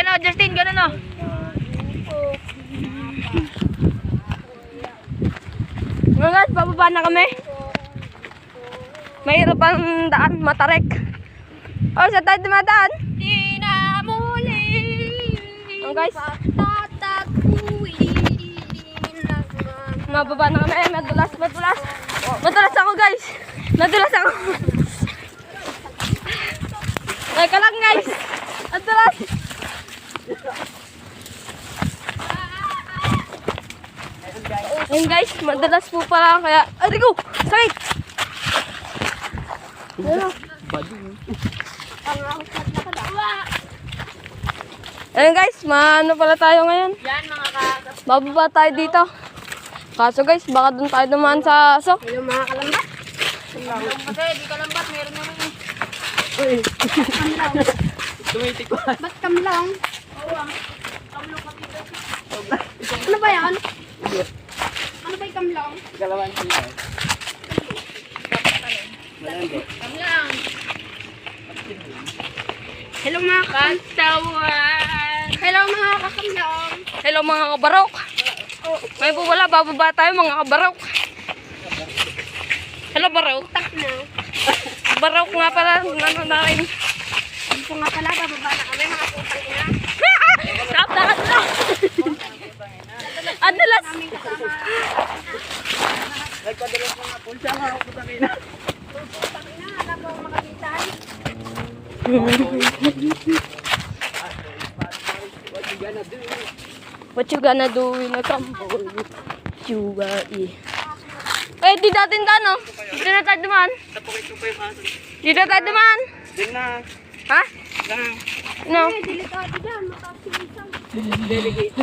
Ayan o, Justin, ganun o. Mga guys, bababa na kami. Mahirap ang daan, matarek. Oh, saan tayo dumadaan? Di na muli. Oh, guys. Tatakuin. Mababa na kami. Madulas, madulas. Madulas ako, guys. Madulas ako. Teka lang, guys. Madulas. Ayun, guys. Madulas po pala. Kaya, aray ko! Sakit! Ayun, guys. Maano pala tayo ngayon? Yan mga kagas. Bababa tayo dito. Kaso guys, baka doon tayo dumaan sa aso. Yung mga kalambat. Kasi di kalambat, meron na rin. Tumitikwan. Ba't kamlang? Oo, kamlang kami dito. Ano ba yan? Ano ba yung kamlang? Galawan ko yun. Kamlang. Hello mga katawan. Hello mga kakamlang. Hello mga kabarok. May po wala, bababa tayo mga kabarok. Hello barok. Tak na. Barok nga pala, ano na rin. Dito nga pala, bababa na kami mga putang ina. Dapat na. Adalas. Kami kasama. Nagpadalas mga pulsa nga ako putang ina. Putang ina, alam mo makagitan. What you gonna do? What you gonna do in a campol? Sugar eh, di datin ta no? Dito na tayo dumaan. Tapokit ko pa yung aso. Dito tayo dumaan. Din na. Ha? Lang. No. Eh, delikado dyan, makasimisang. Delegate.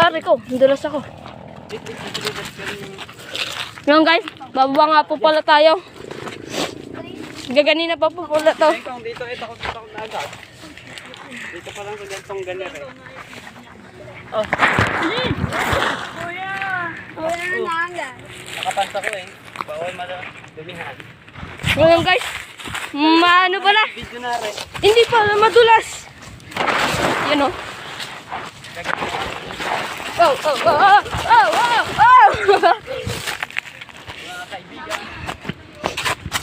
Ari ko, dulas ako. Ngayon guys, bababa nga po pala tayo. Gaganina pa po pala to. Kung dito ay takot na agad. Dito pa lang sa gantong ganer eh. Oh. Kuya na lang. Nakapansa ko eh. Bawal dumihan. Ngayon guys, maano pala? Video na rin. Hindi pala madulas. Yan o. Oh, oh, oh, oh, oh, oh, oh.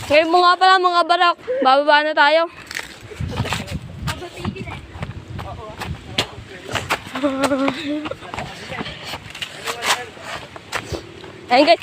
Ngayon mo nga pala mga barak, bababa na tayo. Ayun guys.